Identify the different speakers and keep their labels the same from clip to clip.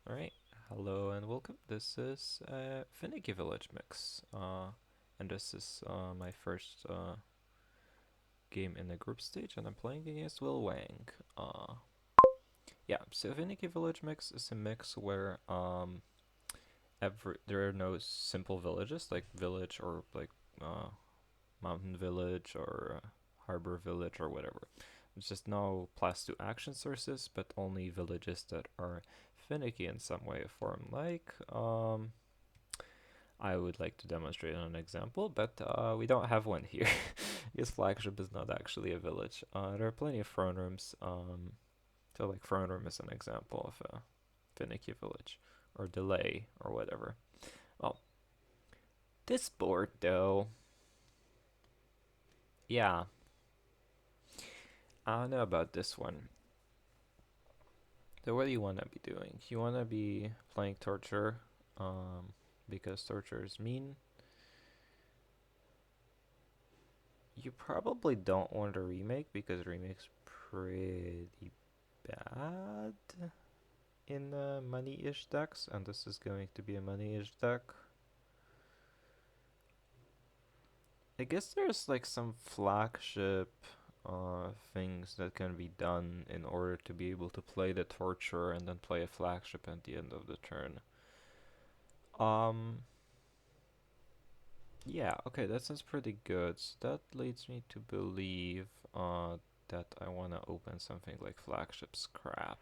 Speaker 1: Alright, hello and welcome. This is Finnicky Village mix. And this is my first game in the group stage, and I'm playing against Will Wang. Uh, yeah, so Finnicky Village mix is a mix where there are no simple villages like village or like uh, mountain village or harbor village or whatever. There's just no plus two action sources, but only villages that are finicky in some way or form. Like I would like to demonstrate an example, but we don't have one here. Because flagship is not actually a village. There are plenty of throne rooms. So like throne room is an example of a finicky village or delay or whatever. Well, this board though, yeah, I don't know about this one. So what do you want to be doing? You want to be playing torture, because torture is mean. You probably don't want a remake because remake's pretty bad in money-ish decks, and this is going to be a money-ish deck. I guess there's like some flagship things that can be done in order to be able to play the torture and then play a flagship at the end of the turn. Um, yeah, okay, that sounds pretty good. So that leads me to believe that I want to open something like flagship scrap.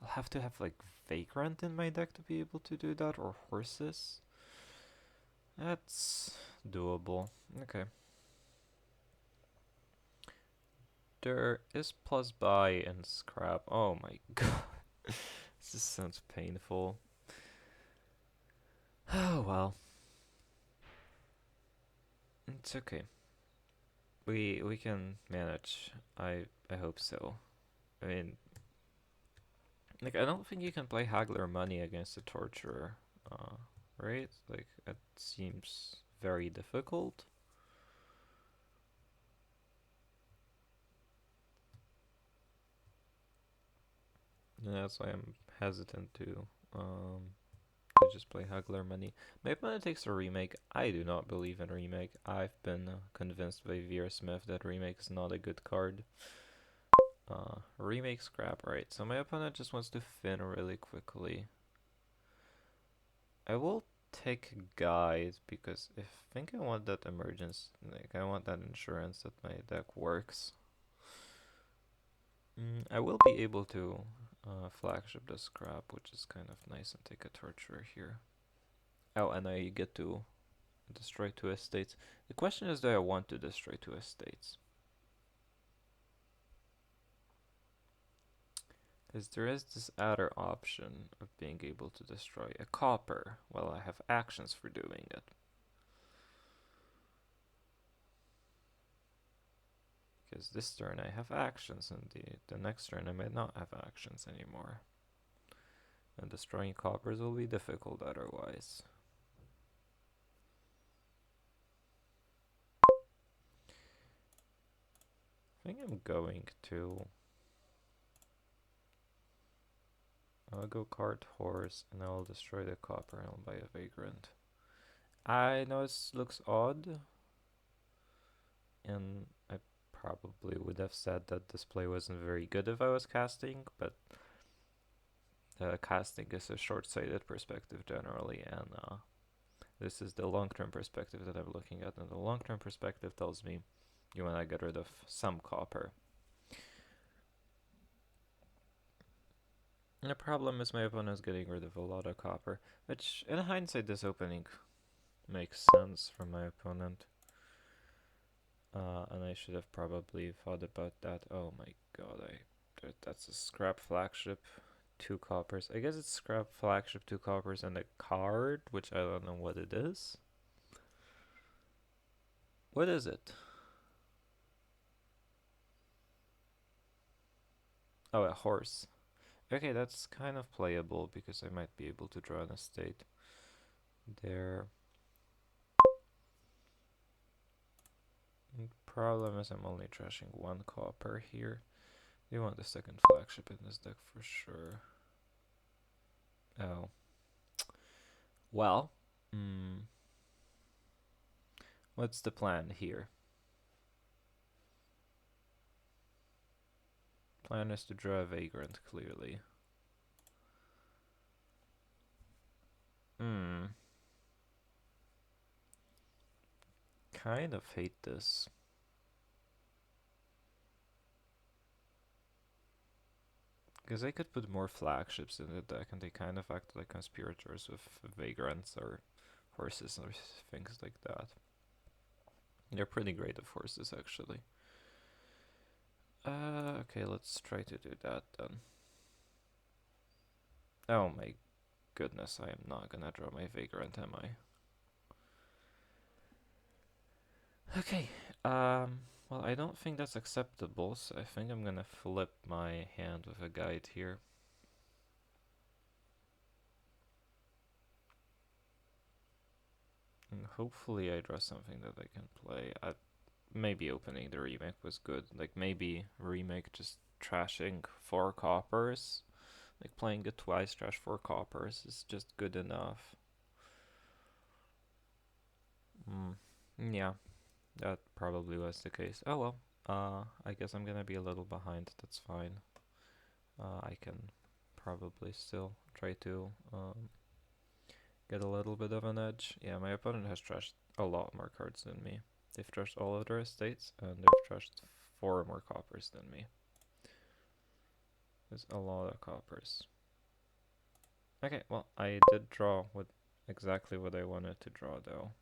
Speaker 1: I'll have to have like Vagrant in my deck to be able to do that, or horses. That's doable. Okay. There is plus buy and scrap. Oh my god. This sounds painful. Oh well. It's okay. We can manage. I hope so. I mean, like I don't think you can play Haggler Money against a Torturer. Right? Like it seems very difficult. And that's why I'm hesitant to just play Haggler Money. My opponent takes a remake. I do not believe in remake. I've been convinced by Veer Smith that remake is not a good card. Remake scrap, right. So my opponent just wants to fin really quickly. I will take guide because I think I want that emergence, like I want that insurance that my deck works. I will be able to flagship the scrap, which is kind of nice, and take a torture here. Oh, and I get to destroy two estates. The question is, do I want to destroy two estates? Because there is this other option of being able to destroy a copper while I have actions for doing it. Because this turn I have actions, and the next turn I might not have actions anymore. And destroying coppers will be difficult otherwise. I think I'm going to... I'll go card horse, and I'll destroy the copper, and I'll buy a vagrant. I know it looks odd, and I probably would have said that this play wasn't very good if I was casting, but casting is a short-sighted perspective generally, and this is the long-term perspective that I'm looking at, and the long-term perspective tells me you want to get rid of some copper. And the problem is my opponent is getting rid of a lot of copper, which in hindsight this opening makes sense for my opponent. And I should have probably thought about that. Oh my god, that's a scrap flagship, 2 coppers. I guess it's scrap flagship, 2 coppers, and a card, which I don't know what it is. What is it? Oh, a horse. Okay, that's kind of playable because I might be able to draw an estate there. Problem is I'm only trashing 1 copper here. We want the second flagship in this deck for sure. Well, mm, what's the plan here? Plan is to draw a vagrant, clearly. Hmm. Kind of hate this. Because I could put more flagships in the deck and they kind of act like conspirators with vagrants or horses or things like that. They're pretty great at horses, actually. Okay, let's try to do that then. Oh my goodness, I am not gonna draw my vagrant, am I? Okay, well, I don't think that's acceptable, so I think I'm gonna flip my hand with a guide here. And hopefully I draw something that I can play. Maybe opening the remake was good. Like, maybe remake just trashing 4 coppers. Like, playing it twice, trash 4 coppers is just good enough. Yeah, that probably was the case. Oh well, I guess I'm gonna be a little behind. That's fine. I can probably still try to get a little bit of an edge. Yeah, my opponent has trashed a lot more cards than me. They've trashed all of their estates, and they've trashed 4 more coppers than me. There's a lot of coppers. Okay, well, I did draw exactly what I wanted to draw, though.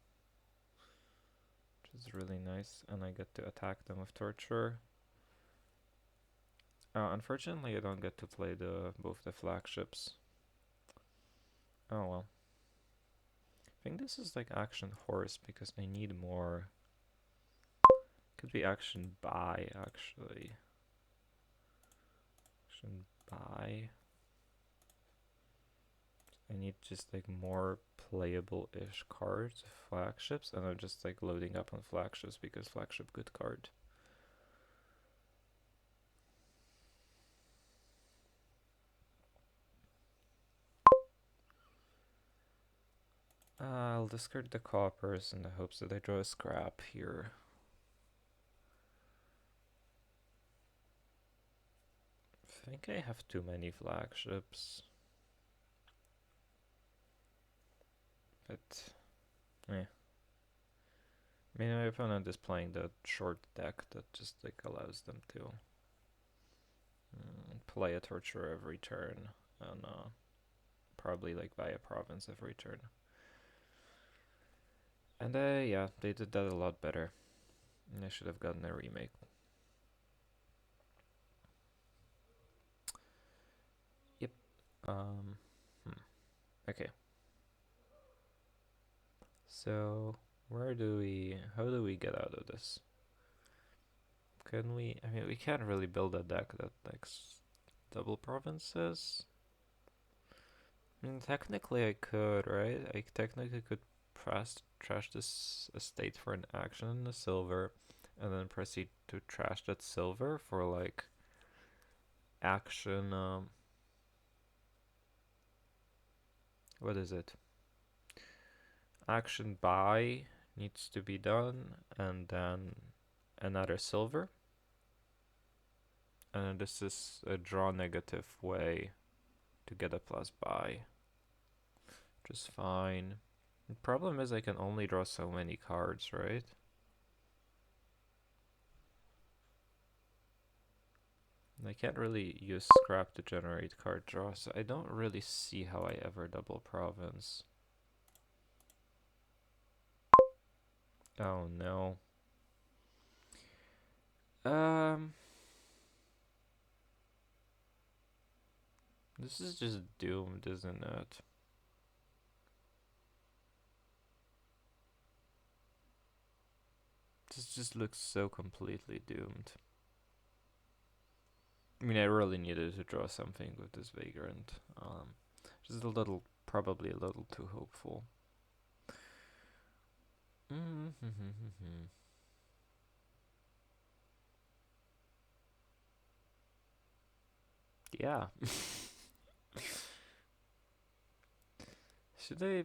Speaker 1: Which is really nice, and I get to attack them with torture. Unfortunately, I don't get to play both the flagships. Oh well. I think this is like action horse because I need more. Could be action buy, actually. Action buy. I need just like more playable-ish cards, flagships, and I'm just like loading up on flagships because flagship good card. I'll discard the coppers in the hopes that I draw a scrap here. I think I have too many flagships. But, eh. I mean, my opponent is playing the short deck that just like allows them to play a torture every turn and probably like buy a province every turn. And yeah, they did that a lot better. And I should have gotten a remake. Yep. Okay. So how do we get out of this? Can we? I mean, we can't really build a deck that likes double provinces. I mean, technically I could, right? I technically could trash this estate for an action in the silver, and then proceed to trash that silver for like action. What is it? Action buy needs to be done, and then another silver. And then this is a draw negative way to get a plus buy, which is fine. The problem is I can only draw so many cards, right? And I can't really use scrap to generate card draw, so I don't really see how I ever double province. Oh no. This is just doomed, isn't it? This just looks so completely doomed. I mean, I really needed to draw something with this Vagrant. Just a little, probably a little too hopeful. Yeah. Should I?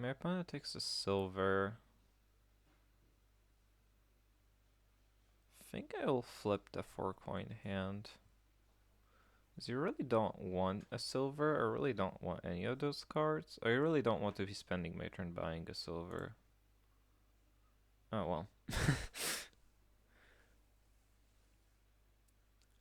Speaker 1: My opponent takes a silver. I think I'll flip the 4-coin hand. Because you really don't want a silver. I really don't want any of those cards. I really don't want to be spending my turn buying a silver. Oh well.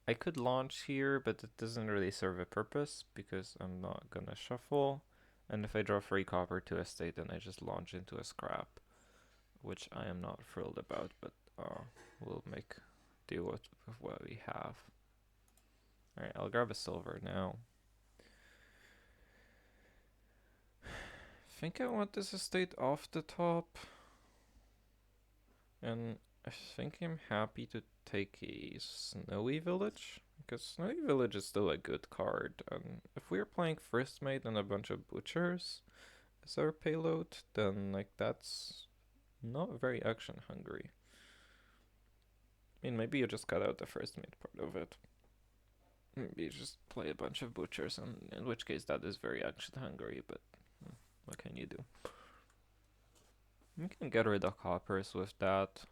Speaker 1: I could launch here, but it doesn't really serve a purpose because I'm not gonna shuffle. And if I draw 3 copper to a state, then I just launch into a scrap, which I am not thrilled about, but we'll make do with what we have. Alright, I'll grab a silver now. I think I want this estate off the top. And I think I'm happy to take a Snowy Village, because Snowy Village is still a good card. And if we're playing First Mate and a bunch of Butchers as our payload, then like that's not very action hungry. I mean, maybe you just cut out the First Mate part of it. Maybe you just play a bunch of Butchers, and in which case that is very action hungry, but what can you do? We can get rid of coppers with that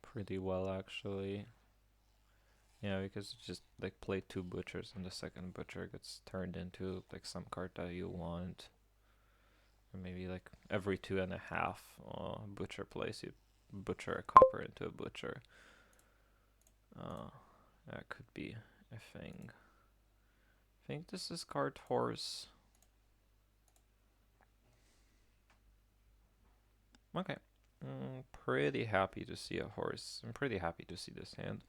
Speaker 1: pretty well, actually. Yeah, because you just like play 2 butchers and the second butcher gets turned into like some card that you want. Or maybe like every 2.5 butcher plays, you butcher a copper into a butcher. That could be a thing. I think this is card horse. Okay. Pretty happy to see a horse. I'm pretty happy to see this hand.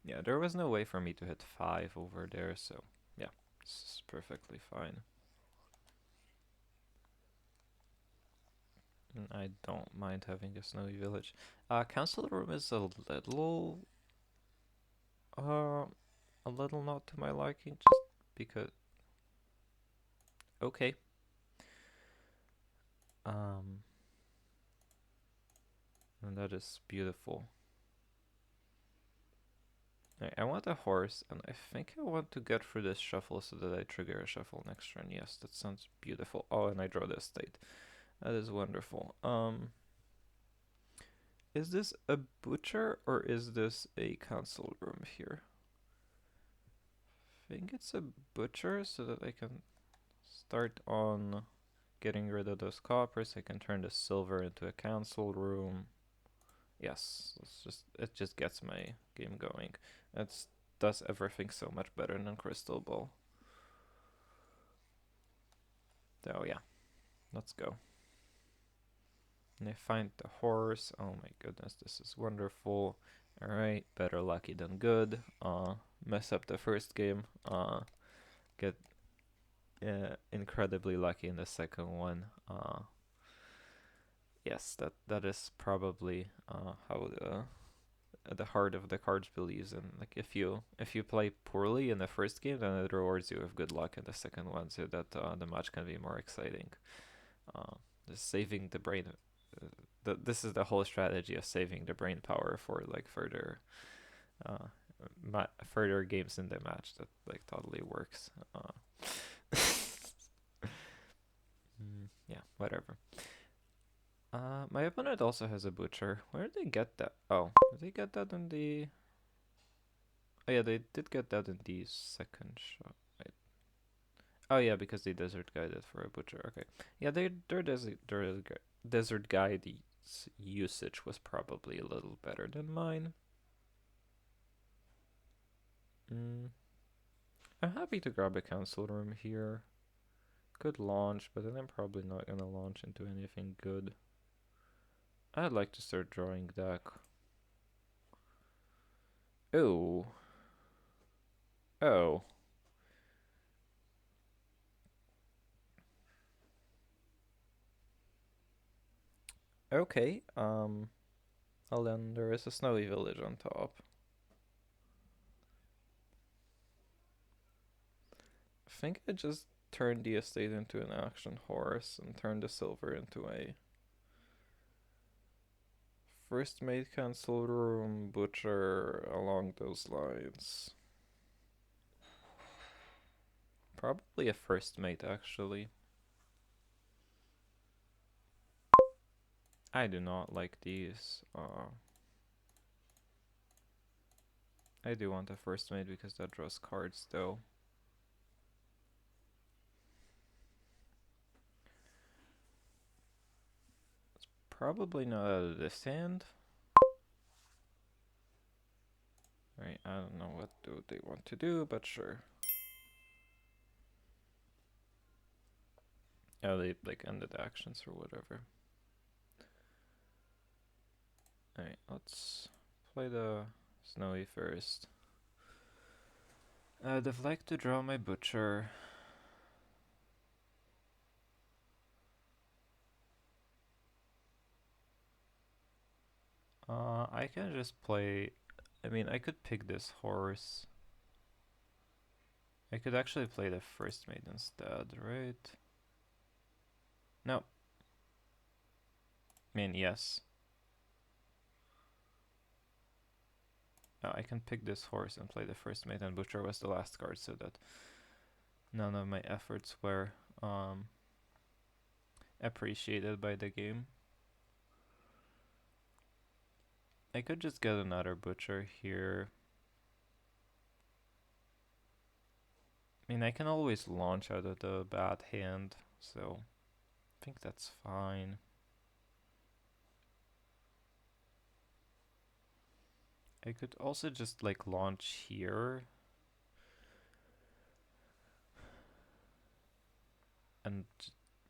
Speaker 1: Yeah, there was no way for me to hit 5 over there, so yeah, this is perfectly fine. And I don't mind having a Snowy Village. Council Room is a little not to my liking, just because... Okay. And that is beautiful. I want a horse, and I think I want to get through this shuffle so that I trigger a shuffle next turn. Yes, that sounds beautiful. Oh, and I draw the estate. That is wonderful. Is this a butcher or is this a council room here? I think it's a butcher so that I can start on getting rid of those coppers. I can turn the silver into a council room. Yes, it just gets my game going. It does everything so much better than Crystal Ball. So yeah, let's go. And I find the horse. Oh my goodness, this is wonderful. Alright, better lucky than good. Mess up the first game. Get incredibly lucky in the second one. Yes, that is probably how the heart of the cards believes in. Like if you play poorly in the first game, then it rewards you with good luck in the second one, so that the match can be more exciting. Just saving the brain. This is the whole strategy of saving the brain power for like further games in the match. That like totally works. Yeah, whatever. My opponent also has a butcher. Where did they get that? Oh, did they get that in the... Oh yeah, they did get that in the second shot. Right. Oh yeah, because they desert guided for a butcher. Okay. Yeah, their desert guide usage was probably a little better than mine. I'm happy to grab a council room here. Could launch, but then I'm probably not gonna launch into anything good. I'd like to start drawing deck. Oh. Oh. Okay, well then there is a Snowy Village on top. I think I just turned the estate into an action horse and turned the silver into a first mate council room butcher along those lines. Probably a first mate, actually. I do not like these. I do want a first mate because that draws cards, though. Probably not out of this hand. Right, I don't know what do they want to do, but sure. Oh, they like ended actions or whatever. Alright, let's play the Snowy first. I'd have liked to draw my Butcher. I can just play... I mean, I could pick this horse. I could actually play the first mate instead, right? No. I mean, yes. No, I can pick this horse and play the first mate, and Butcher was the last card, so that none of my efforts were appreciated by the game. I could just get another Butcher here. I mean, I can always launch out of the bad hand, so I think that's fine. I could also just like launch here. And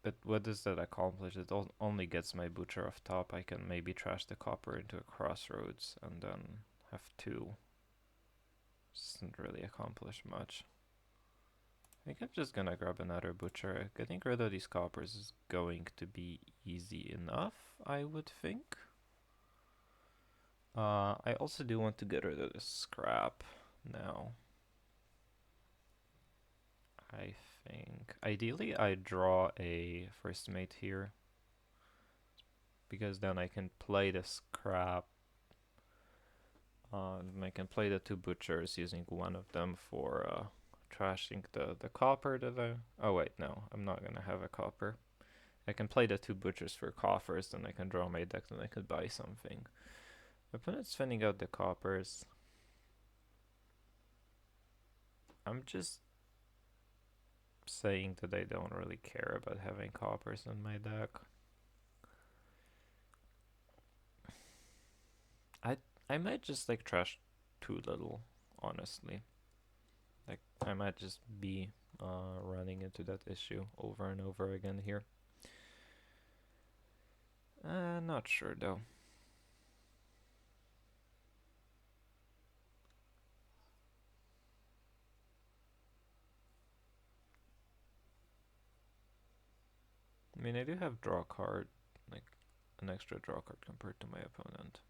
Speaker 1: but what does that accomplish? It only gets my Butcher off top. I can maybe trash the copper into a crossroads and then have two. Doesn't really accomplish much. I think I'm just gonna grab another Butcher. Getting rid of these coppers is going to be easy enough, I would think. I also do want to get rid of the scrap now. I think ideally I draw a first mate here, because then I can play the scrap. And I can play the two butchers using one of them for trashing the copper that I... Oh wait, no, I'm not gonna have a copper. I can play the two butchers for coffers, then I can draw my deck, then I could buy something. Opponent's spending out the coppers. I'm just saying that I don't really care about having coppers in my deck. I might just like trash too little, honestly. Like I might just be running into that issue over and over again here. Not sure though. I mean, I do have draw card, like an extra draw card compared to my opponent.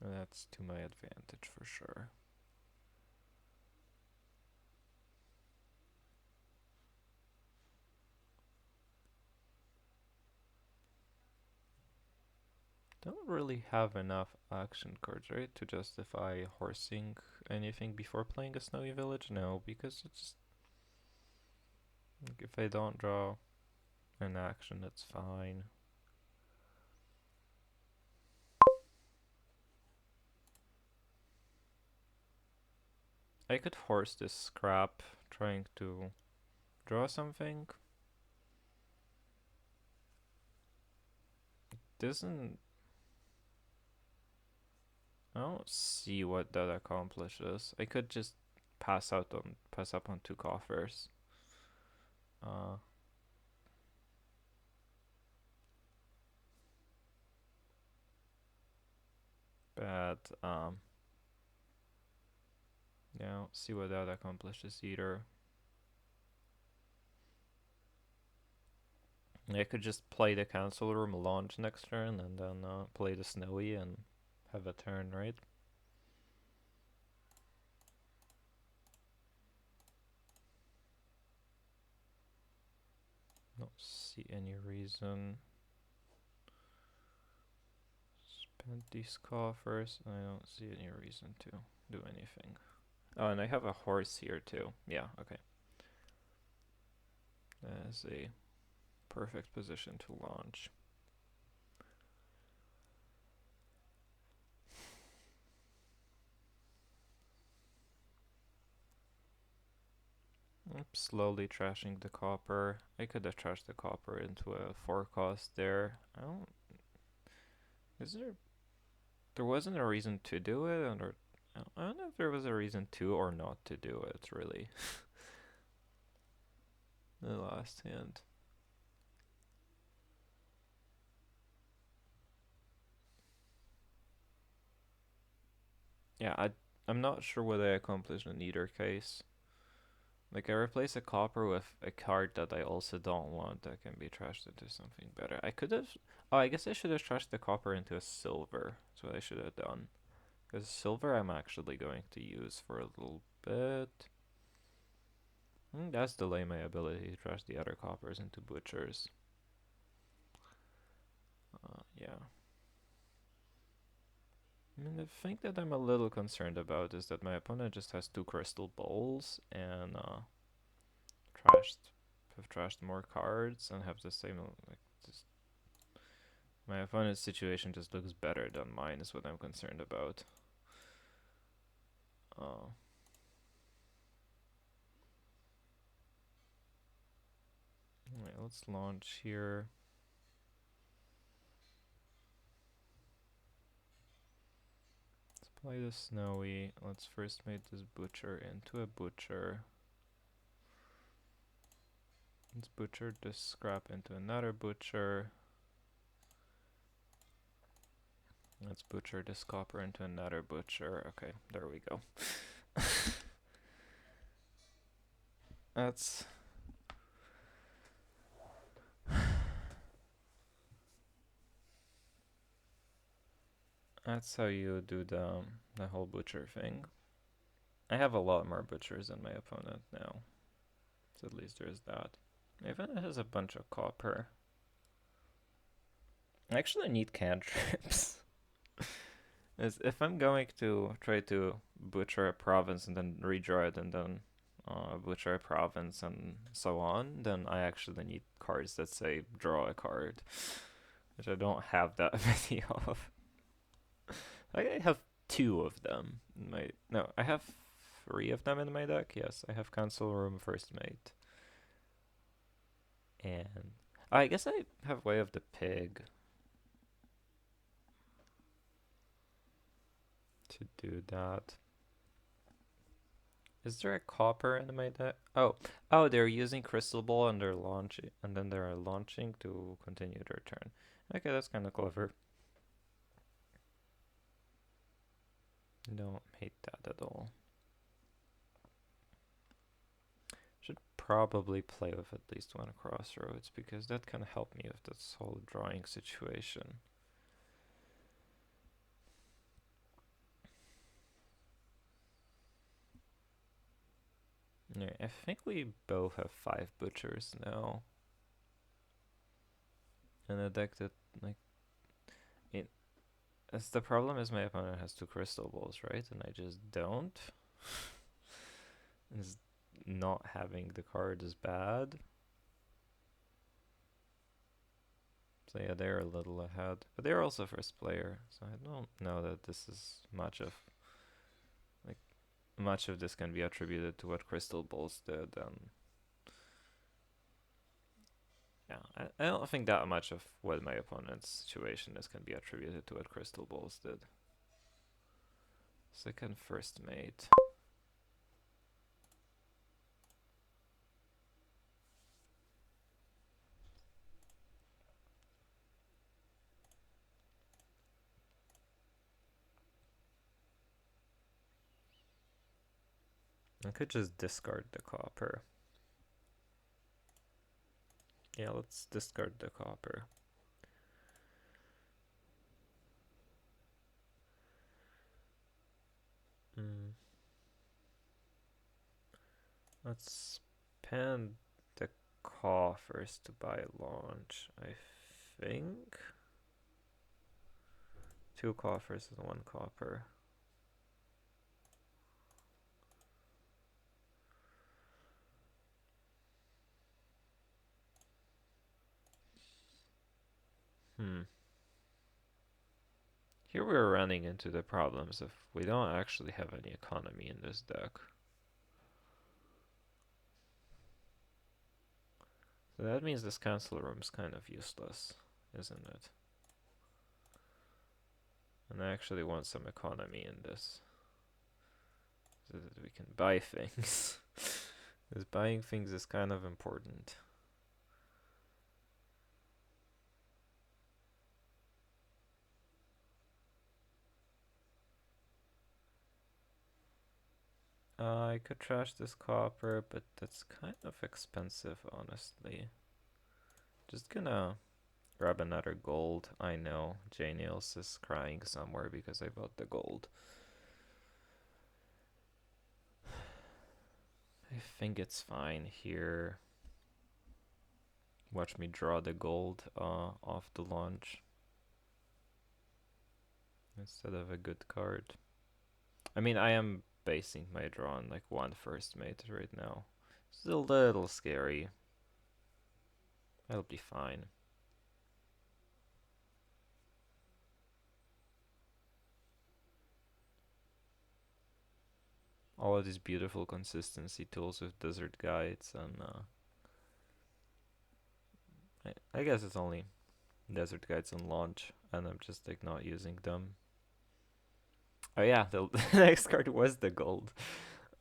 Speaker 1: And that's to my advantage for sure. Don't really have enough action cards, right, to justify horsing anything before playing a Snowy Village? No, because it's... Like, if I don't draw an action, that's fine. I could horse this scrap, trying to draw something. Doesn't... I don't see what that accomplishes. I could just pass up on two coffers. Uh, but yeah, I don't see what that accomplishes either. I could just play the council room launch next turn and then play the snowy and have a turn, right? Don't see any reason. Spend these coffers. I don't see any reason to do anything. Oh, and I have a horse here too. Yeah, okay. That is a perfect position to launch. Slowly trashing the copper. I could have trashed the copper into a 4 cost there. I don't. Is there? There wasn't a reason to do it, or I don't know if there was a reason to or not to do it. Really, the last hand. Yeah, I'm not sure what I accomplished in either case. Like I replace a copper with a card that I also don't want that can be trashed into something better. I could have. Oh, I guess I should have trashed the copper into a silver. That's what I should have done. Because silver I'm actually going to use for a little bit. That's delay my ability to trash the other coppers into butchers. Yeah. I mean, the thing that I'm a little concerned about is that my opponent just has 2 crystal balls and trashed, have trashed more cards and have the same, like, just, my opponent's situation just looks better than mine is what I'm concerned about. Uh, Alright, let's launch here. Let's play the snowy. Let's first make this butcher into a butcher. Let's butcher this scrap into another butcher. Let's butcher this copper into another butcher. Okay, there we go. That's that's how you do the whole butcher thing. I have a lot more butchers than my opponent now. So at least there's that. My opponent has a bunch of copper. I actually need cantrips. As if I'm going to try to butcher a province and then redraw it and then butcher a province and so on, then I actually need cards that say draw a card, which I don't have that many of. I have 2 of them in my. No, I have 3 of them in my deck. Yes, I have Council Room, First Mate, and I guess I have Way of the Pig to do that. Is there a copper in my deck? Oh, they're using Crystal Ball and they're launching, and then they're launching to continue their turn. Okay, that's kind of clever. Don't hate that at all. Should probably play with at least 1 crossroads because that can help me with this whole drawing situation. Yeah, I think we both have 5 butchers now. And a deck that, like, it. As the problem is my opponent has 2 crystal balls, right? And I just don't. Is not having the card is bad. So yeah, they're a little ahead. But they're also first player, so I don't know that this is much of this can be attributed to what Crystal Balls did, and yeah, I don't think that much of what my opponent's situation is can be attributed to what Crystal Balls did. Second First Mate. I could just discard the copper. Yeah, let's discard the copper. Mm. Let's spend the coffers to buy launch, I think. 2 coffers and 1 copper. Hmm. Here we're running into the problems of we don't actually have any economy in this deck. So that means this cancel room's kind of useless, isn't it? And I actually want some economy in this, so that we can buy things. Because buying things is kind of important. I could trash this copper, but that's kind of expensive, honestly. Just gonna grab another gold. I know J Nails is crying somewhere because I bought the gold. I think it's fine here. Watch me draw the gold off the launch instead of a good card. I mean, I am basing my draw on like one first mate right now. It's a little scary. I'll be fine. All of these beautiful consistency tools with desert guides and I guess it's only desert guides and launch and I'm just like not using them. Oh yeah, the next card was the gold.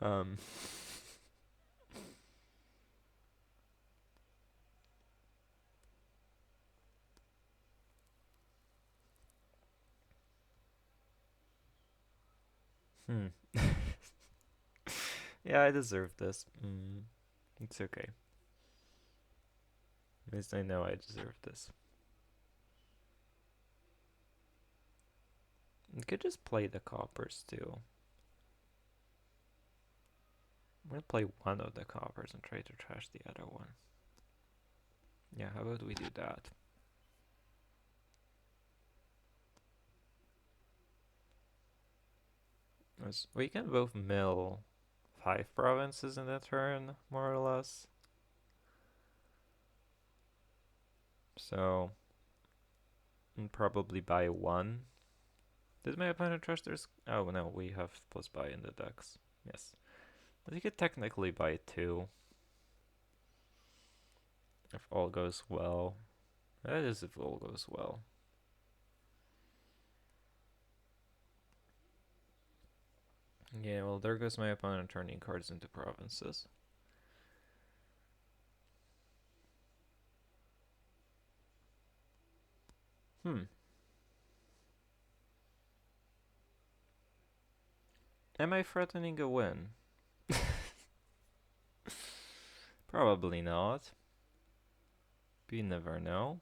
Speaker 1: Um, hmm. Yeah, I deserve this. It's okay. At least I know I deserve this. You could just play the coppers too. I'm gonna play one of the coppers and try to trash the other one. Yeah, how about we do that? We can both mill 5 provinces in a turn, more or less. So, and probably buy one. Did my opponent trash theirs? Oh no, we have plus buy in the decks. Yes. But you could technically buy two if all goes well. That is if all goes well. Yeah, well, there goes my opponent turning cards into provinces. Hmm. Am I threatening a win? Probably not. But you never know.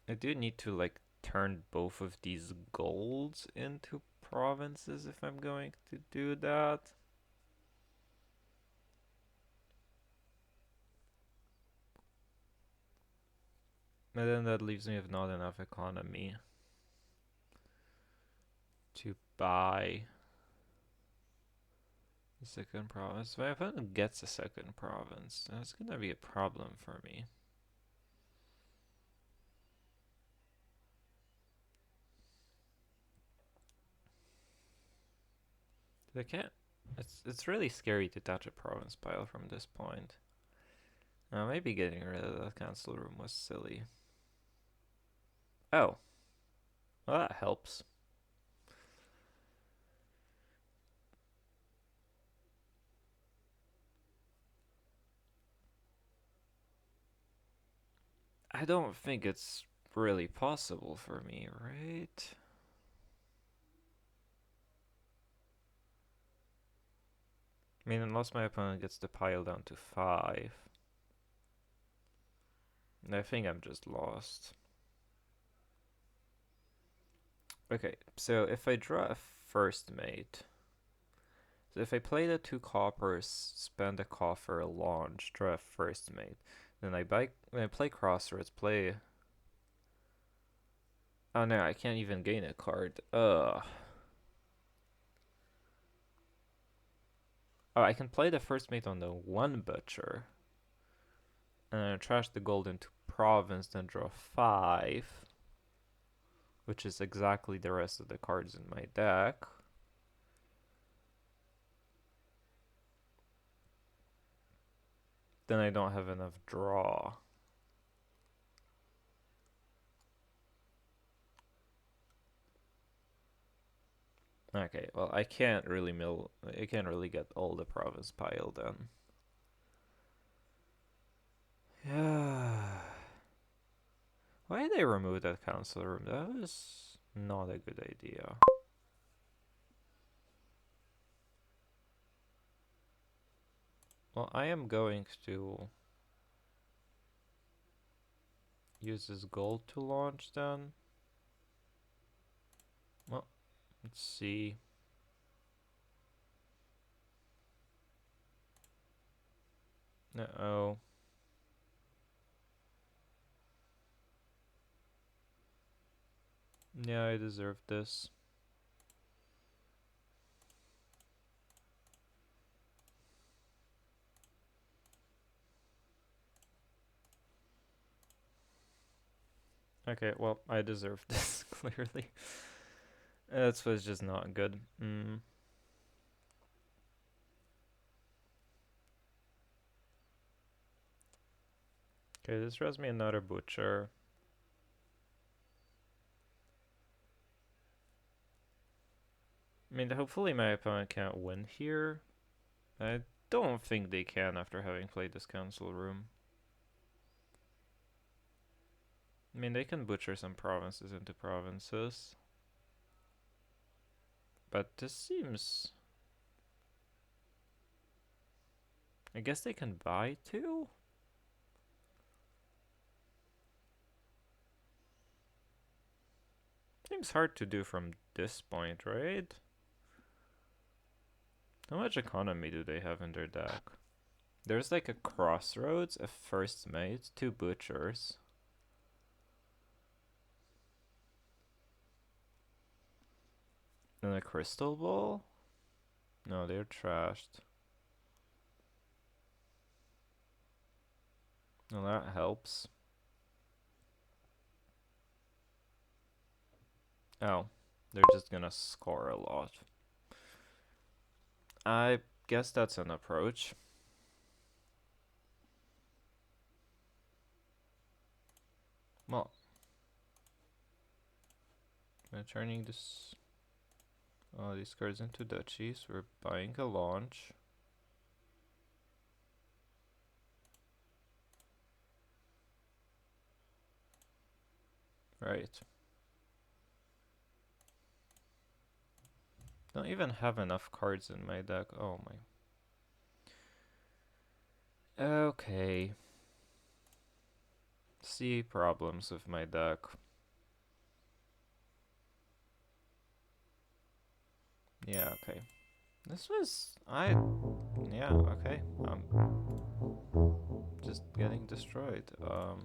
Speaker 1: I do need to like turn both of these golds into provinces if I'm going to do that. And then that leaves me with not enough economy to buy the second province. If my opponent gets a second province, that's gonna be a problem for me. They can't. It's really scary to touch a province pile from this point. Maybe getting rid of that cancel room was silly. Oh, well that helps. I don't think it's really possible for me, right? I mean, unless my opponent gets the pile down to 5. I think I'm just lost. Okay, so if I draw a first mate, so if I play the 2 coppers, spend a coffer, launch, draw a first mate, then when I play Crossroads, play. Oh no, I can't even gain a card. Ugh. Oh, I can play the first mate on the one butcher. And trash the gold into province, then draw 5. Which is exactly the rest of the cards in my deck. Then I don't have enough draw. Okay, well, I can't really get all the province piled in. Yeah. Why did they remove that council room? That was not a good idea. Well, I am going to use this gold to launch then. Well, let's see. Uh-oh. Yeah, I deserve this. Okay, well, I deserve this, clearly. That was just not good. Okay, this throws me another butcher. I mean, hopefully my opponent can't win here. I don't think they can after having played this council room. I mean, they can butcher some provinces into provinces. But this seems... I guess they can buy too? Seems hard to do from this point, right? How much economy do they have in their deck? There's like a crossroads, a first mate, 2 butchers. And a crystal ball? No, they're trashed. Well, that helps. Oh, they're just gonna score a lot. I guess that's an approach. Well, we're turning these cards into duchies. We're buying a launch. Right. Don't even have enough cards in my deck. Oh my. Okay. See problems with my deck. Yeah, okay. This was... Yeah, okay. I'm just getting destroyed. Alright,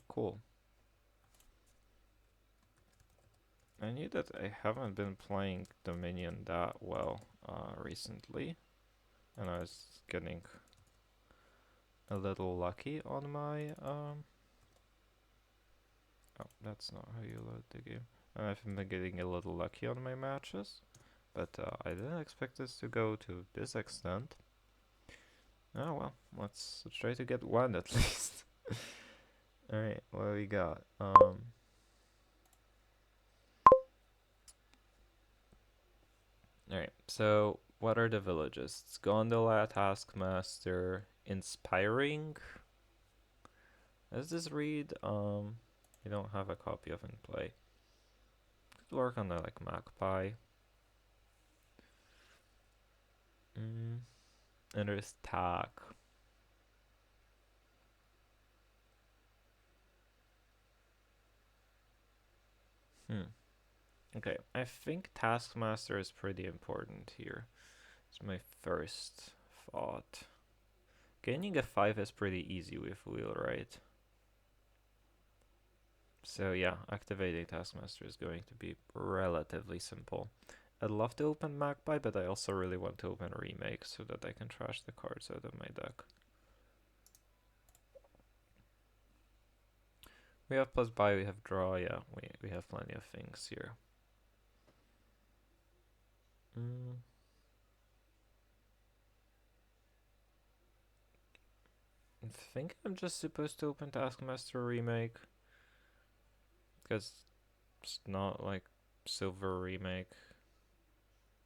Speaker 1: cool. I knew that I haven't been playing Dominion that well recently. And I was getting a little lucky on my... Oh, that's not how you load the game. I've been getting a little lucky on my matches. But I didn't expect this to go to this extent. Oh well, let's try to get one at least. Alright, what we got? Alright, so what are the villages? It's Gondola, Taskmaster, Inspiring. Does this read? We don't have a copy of in play. Could work on the like Magpie. And there's Tag. Okay, I think Taskmaster is pretty important here. It's my first thought. Gaining a 5 is pretty easy with Wheel, right? So yeah, activating Taskmaster is going to be relatively simple. I'd love to open Magpie, but I also really want to open Remake so that I can trash the cards out of my deck. We have plus buy, we have draw, yeah, we have plenty of things here. I think I'm just supposed to open Taskmaster Remake, because it's not like Silver Remake.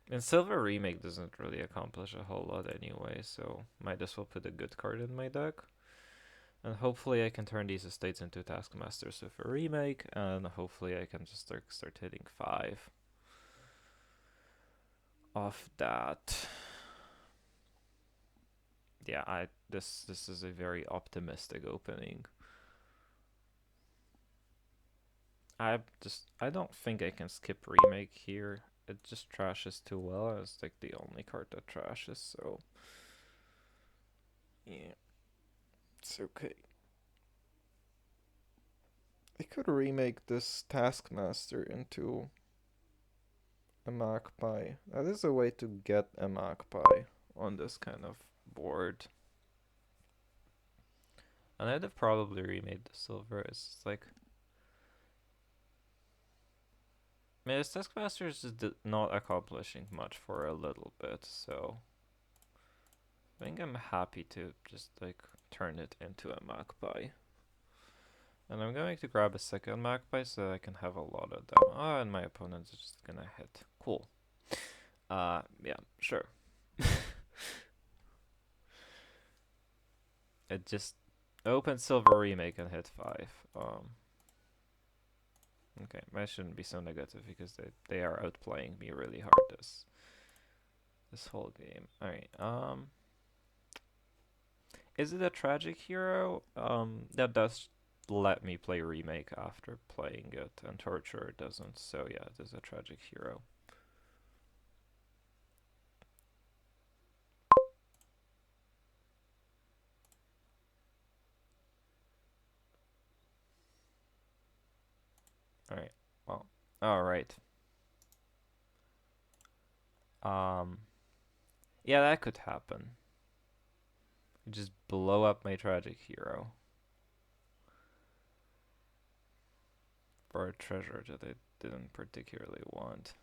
Speaker 1: And Silver Remake doesn't really accomplish a whole lot anyway, so might as well put a good card in my deck. And hopefully I can turn these estates into Taskmasters with a Remake, and hopefully I can just start hitting 5 off that. Yeah, this is a very optimistic opening. I don't think I can skip Remake here. It just trashes too well. It's like the only card that trashes, so yeah, it's okay. I could remake this Taskmaster into a Magpie. That is a way to get a Magpie on this kind of board. And I'd have probably remade the silver. It's like, I mean, this Taskmaster is just not accomplishing much for a little bit, so I think I'm happy to just like turn it into a Magpie. And I'm going to grab a second Magpie so I can have a lot of them. Oh, and my opponent's just gonna hit. Cool. Yeah, sure. It just open silver remake and hit 5. Okay, I shouldn't be so negative because they are outplaying me really hard this whole game. Alright, is it a tragic hero? That does let me play remake after playing it, and torture doesn't, so yeah, it is a tragic hero. Alright, well, alright. Yeah, that could happen. Just blow up my tragic hero for a treasure that I didn't particularly want.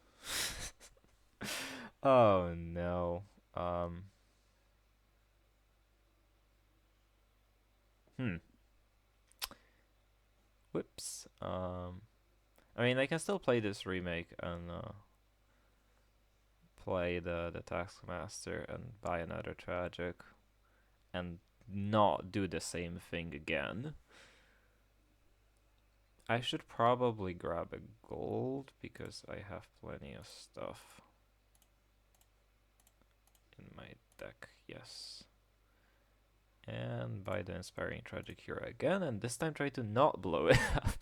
Speaker 1: Oh no. Um. Hmm. Whoops. I mean, I can still play this remake and play the Taskmaster and buy another tragic, and not do the same thing again. I should probably grab a gold because I have plenty of stuff in my deck. Yes. And buy the Inspiring Tragic Hero again, and this time try to not blow it up.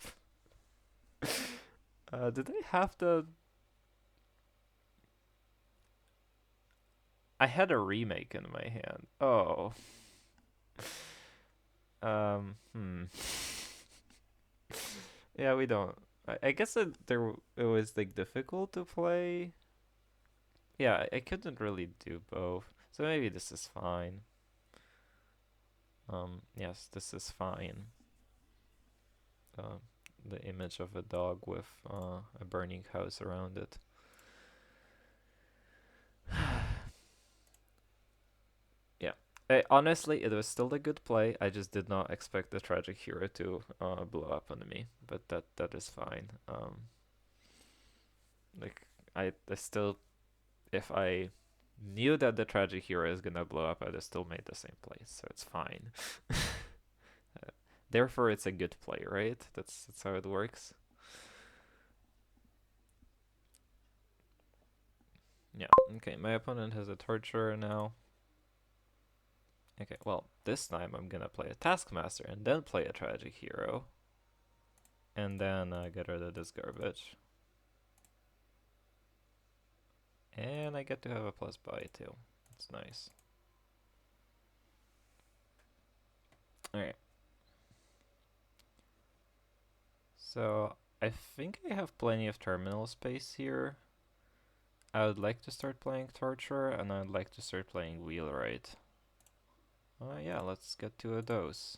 Speaker 1: Did I have the... I had a remake in my hand. Oh. Hmm. Yeah, we don't... I guess it was like difficult to play. Yeah, I couldn't really do both. So maybe this is fine. Yes, this is fine. The image of a dog with a burning house around it. Yeah. Honestly, it was still a good play. I just did not expect the tragic hero to blow up on me, but that is fine. Like I still, if I knew that the tragic hero is gonna blow up, I'd have still made the same play, so it's fine. Therefore, it's a good play, right? That's how it works. Yeah. Okay. My opponent has a torturer now. Okay. Well, this time I'm gonna play a taskmaster and then play a tragic hero, and then get rid of this garbage. And I get to have a plus buy too. That's nice. Alright. So I think I have plenty of terminal space here. I would like to start playing Torture, and I'd like to start playing Wheelwright. Yeah, let's get two of those.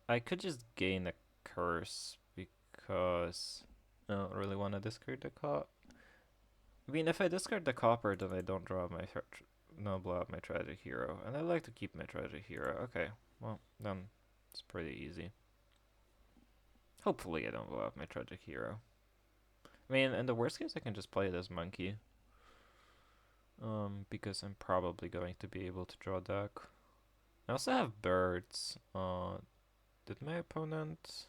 Speaker 1: I could just gain a curse because I don't really want to discard the cop. I mean, if I discard the copper, then I don't draw my no blow up my tragic hero, and I like to keep my tragic hero. Okay, well then it's pretty easy. Hopefully, I don't blow up my tragic hero. I mean, in the worst case, I can just play it as monkey. Because I'm probably going to be able to draw deck. I also have birds. Did my opponent?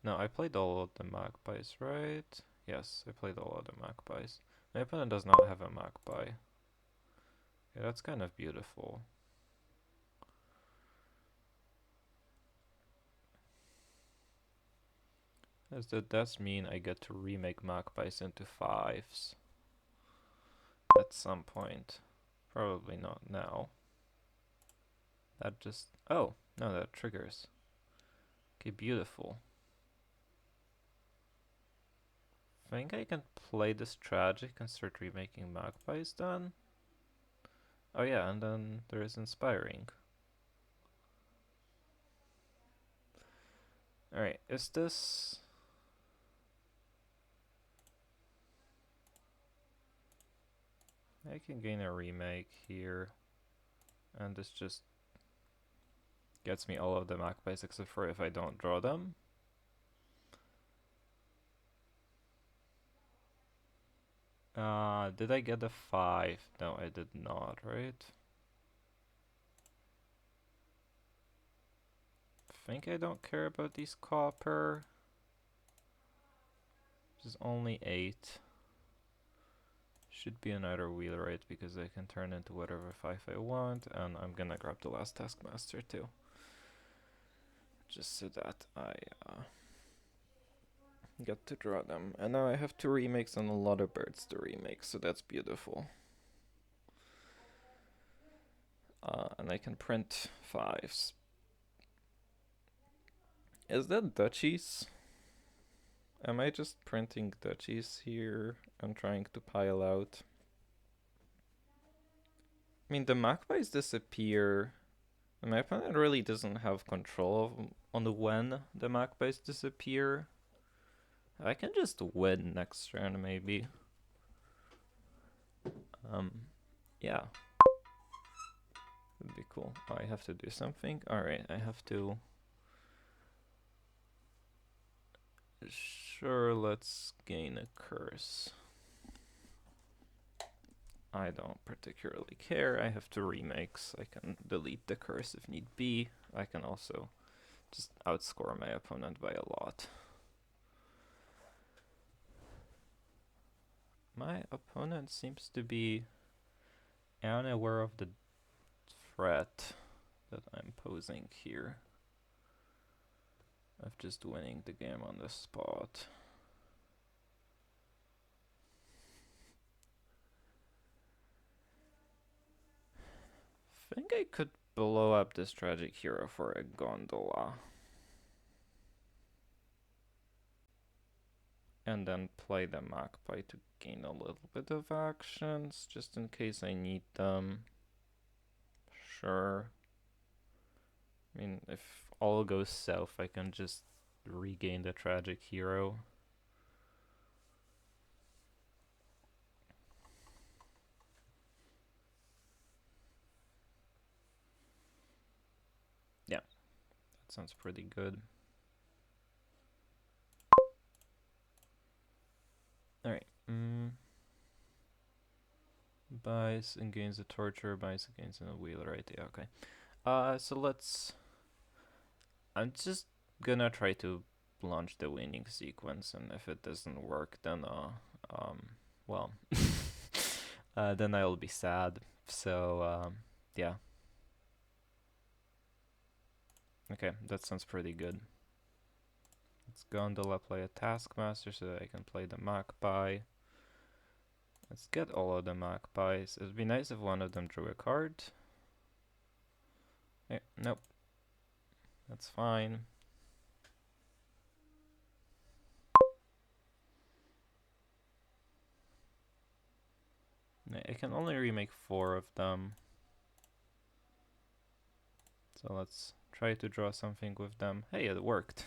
Speaker 1: No, I played all of the magpies, right? Yes, I played all of the magpies. My opponent does not have a magpie. Yeah, that's kind of beautiful. Does mean I get to remake magpies into fives at some point. Probably not now. That just... Oh, no, that triggers. Okay, beautiful. I think I can play this tragic and start remaking magpies then. Oh yeah, and then there is inspiring. Alright, is this... I can gain a remake here. And this just gets me all of the magpies except for if I don't draw them. Did I get a 5? No, I did not, right? Think I don't care about these copper. Which is only 8. Should be another Wheelwright because I can turn into whatever 5 I want, and I'm gonna grab the last Taskmaster too. Just so that I get to draw them. And now I have 2 remakes and a lot of birds to remake, so that's beautiful. And I can print 5s. Is that duchies? Am I just printing duchies here and trying to pile out? I mean, the magpies disappear. My opponent really doesn't have control on when the magpies disappear. I can just win next turn, maybe. Yeah. Would be cool. Oh, I have to do something? Alright, I have to... Sure, let's gain a curse. I don't particularly care. I have 2 remakes. I can delete the curse if need be. I can also just outscore my opponent by a lot. My opponent seems to be unaware of the threat that I'm posing here of just winning the game on the spot. I think I could blow up this tragic hero for a gondola. And then play the magpie to gain a little bit of actions, just in case I need them. Sure. I mean, if all goes south, I can just regain the tragic hero. Yeah, that sounds pretty good. Alright. Buys and gains a torture, buys and gains a wheel, right? Yeah, okay. So let's... I'm just gonna try to launch the winning sequence, and if it doesn't work, then, well, then I'll be sad. So, yeah. Okay, that sounds pretty good. Let's gondola play a Taskmaster so that I can play the magpie. Let's get all of the magpies. It'd be nice if one of them drew a card. Nope. That's fine. I can only remake 4 of them. So let's try to draw something with them. Hey, it worked.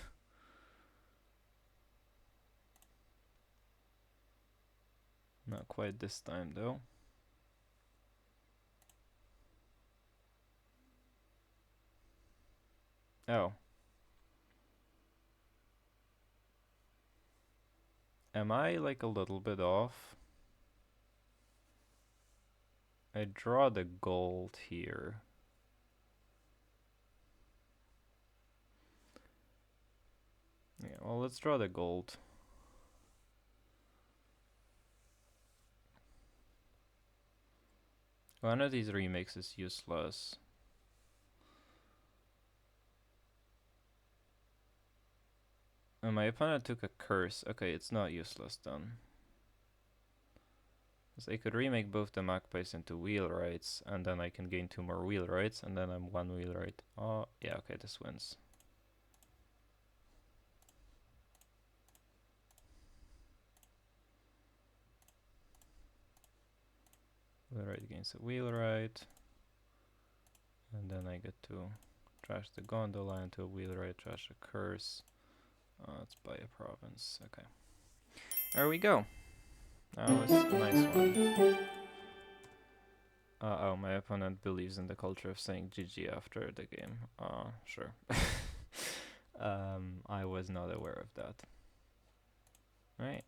Speaker 1: Not quite this time though. Oh. Am I like a little bit off? I draw the gold here. Yeah, well, let's draw the gold. One of these remakes is useless. And my opponent took a curse. Okay, it's not useless then. Because I could remake both the magpies into wheelwrights, and then I can gain 2 more wheelwrights, and then I'm 1 wheelwright. Oh, yeah, okay, this wins. Wheelwright against a wheelwright. And then I get to trash the gondola into a wheelwright, trash a curse. Let's buy a province. Okay. There we go. That was a nice one. Oh, my opponent believes in the culture of saying GG after the game. Sure. I was not aware of that. Right.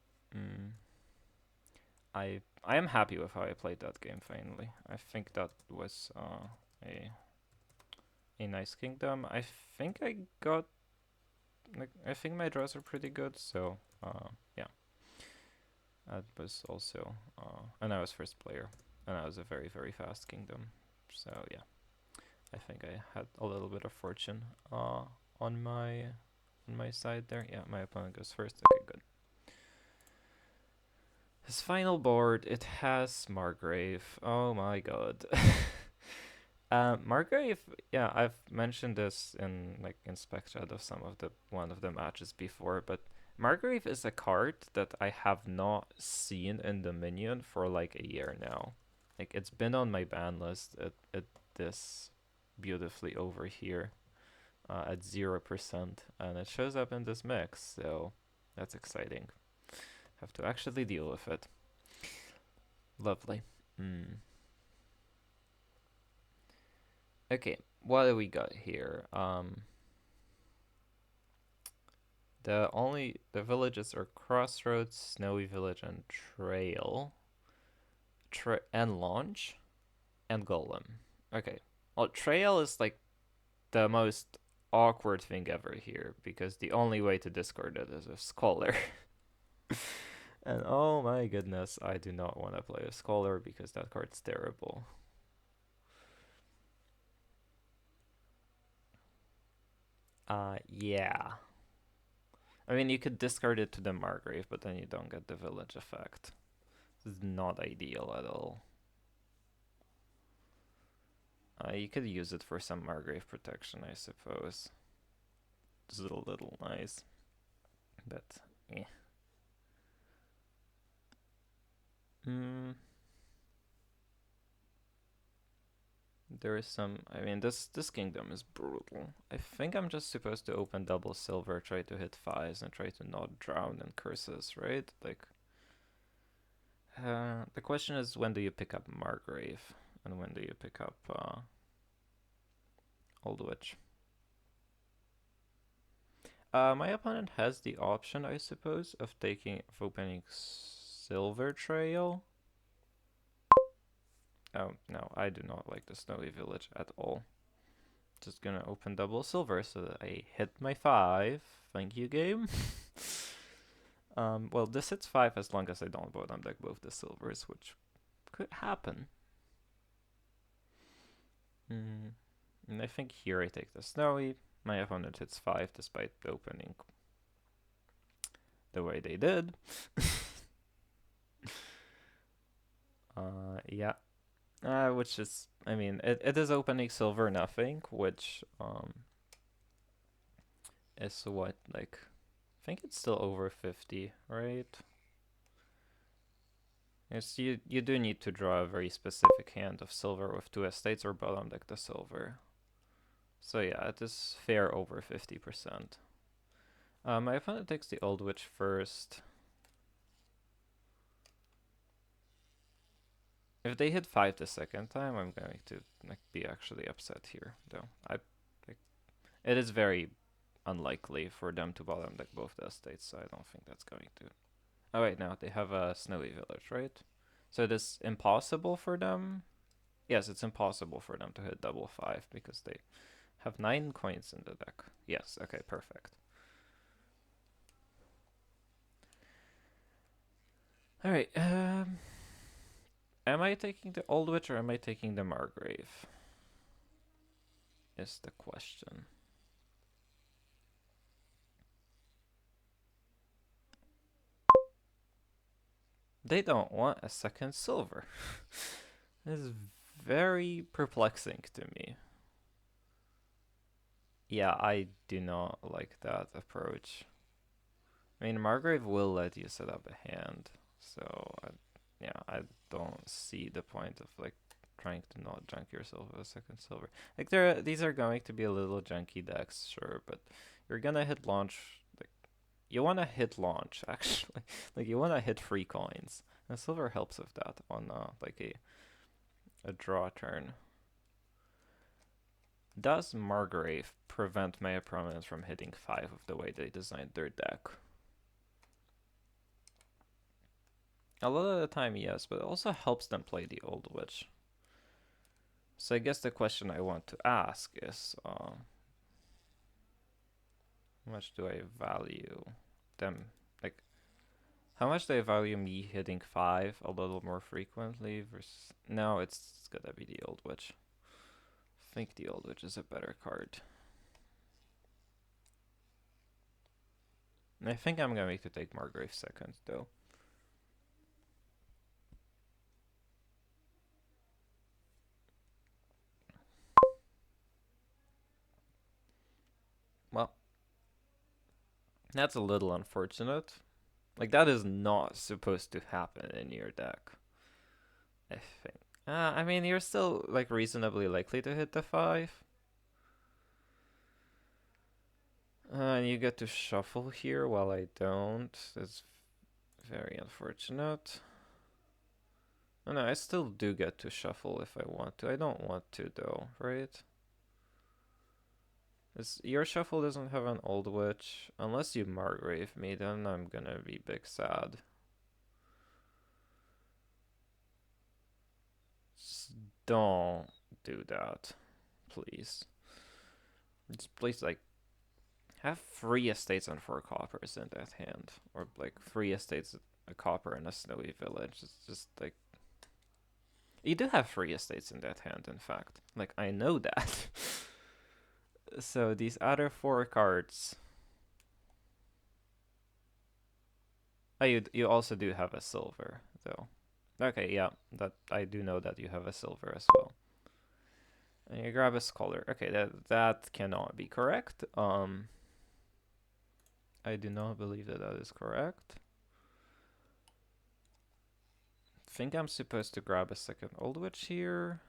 Speaker 1: I am happy with how I played that game finally. I think that was a nice kingdom. I think I got I think my draws are pretty good, so yeah. That was also and I was first player, and I was a very, very fast kingdom. So yeah, I think I had a little bit of fortune on my side there. Yeah, my opponent goes first. Okay, good. His final board, it has Margrave. Oh my god. Margrave, yeah, I've mentioned this in Spec Chat of one of the matches before, but Margrave is a card that I have not seen in Dominion for like a year now. Like it's been on my ban list at this beautifully over here at 0%, and it shows up in this mix, so that's exciting. Have to actually deal with it. Lovely. Okay, what do we got here? The villages are Crossroads, Snowy Village, and Trail. And Launch, and Golem. Okay. Well, Trail is like the most awkward thing ever here, because the only way to discard it is a Scholar. And oh my goodness, I do not want to play a Scholar because that card's terrible. Yeah. I mean, you could discard it to the Margrave, but then you don't get the village effect. This is not ideal at all. You could use it for some Margrave protection, I suppose. It's a little nice. But, yeah. There is some... I mean, this kingdom is brutal. I think I'm just supposed to open double silver, try to hit 5s, and try to not drown in curses, right? Like... the question is, when do you pick up Margrave? And when do you pick up Old Witch? My opponent has the option, I suppose, of opening Silver Trail. Oh, no, I do not like the Snowy Village at all. Just gonna open double silver so that I hit my 5. Thank you, game. Well, this hits 5 as long as I don't bottom deck both the silvers, which could happen. And I think here I take the Snowy. My opponent hits 5 despite opening the way they did. Yeah. Which is, I mean, it is opening silver nothing, which is what, like, I think it's still over 50, right? Yes, you do need to draw a very specific hand of silver with 2 estates or bottom deck the silver. So yeah, it is fair over 50%. My opponent takes the Old Witch first. If they hit 5 the second time, I'm going to be actually upset here, though. Like, it is very unlikely for them to bottom deck both the estates, so I don't think that's going to. Oh wait, now they have a Snowy Village, right? So it is impossible for them. Yes, it's impossible for them to hit double 5 because they have 9 coins in the deck. Yes, okay, perfect. Alright, am I taking the Old Witch or am I taking the Margrave? Is the question. They don't want a second silver. This is very perplexing to me. Yeah, I do not like that approach. I mean, Margrave will let you set up a hand, so yeah, I don't see the point of like trying to not junk yourself with a second silver. Like these are going to be a little junky decks, sure, but you're gonna hit launch. Like you wanna hit launch actually. Like you wanna hit free coins, and silver helps with that on like a draw turn. Does Margrave prevent my opponents from hitting 5 of the way they designed their deck? A lot of the time, yes, but it also helps them play the Old Witch. So I guess the question I want to ask is, how much do I value them? Like, how much do I value me hitting 5 a little more frequently versus... No, it's gonna be the Old Witch. I think the Old Witch is a better card. And I think I'm going to take Margrave second, though. Well, that's a little unfortunate. Like, that is not supposed to happen in your deck, I think. I mean, you're still, like, reasonably likely to hit the 5. And you get to shuffle here while I don't. That's very unfortunate. Oh no, I still do get to shuffle if I want to. I don't want to, though, right? Your shuffle doesn't have an Old Witch. Unless you Margrave me, then I'm gonna be big sad. Just don't do that, please. Just please, like, have 3 estates and 4 coppers in that hand. Or, like, 3 estates, a copper, and a Snowy Village. It's just, like... You do have 3 estates in that hand, in fact. Like, I know that. So, these other 4 cards... Oh, you also do have a silver, though. Okay, yeah, that I do know that you have a silver as well. And you grab a scholar. Okay, that cannot be correct. I do not believe that is correct. Think I'm supposed to grab a second Old Witch here.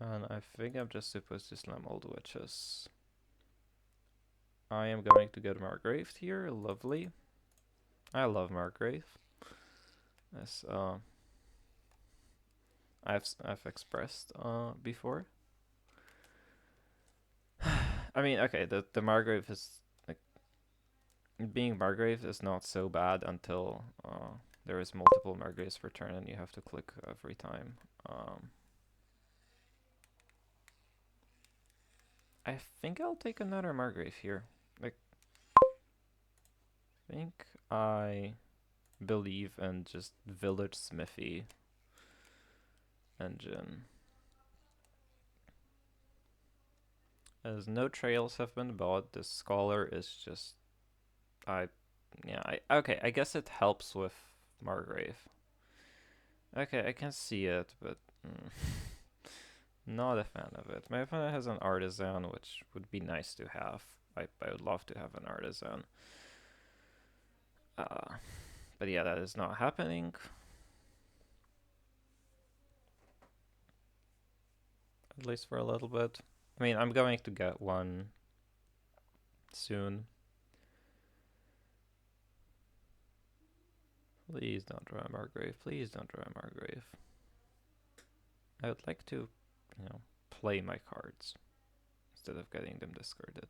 Speaker 1: And I think I'm just supposed to slam Old Witches. I am going to get Margrave here. Lovely. I love Margrave. As I've expressed before. I mean, okay, the Margrave is like being Margrave is not so bad until there is multiple Margraves per turn and you have to click every time. I think I'll take another Margrave here. Like, I think I believe in just Village Smithy engine. As no trails have been bought, the Scholar is just... okay, I guess it helps with Margrave. Okay, I can see it, but... not a fan of it. My opponent has an Artisan, which would be nice to have. I would love to have an Artisan. But But yeah, that is not happening. At least for a little bit. I mean, I'm going to get one soon. Please don't draw Margrave. Please don't draw Margrave. I would like to, play my cards instead of getting them discarded.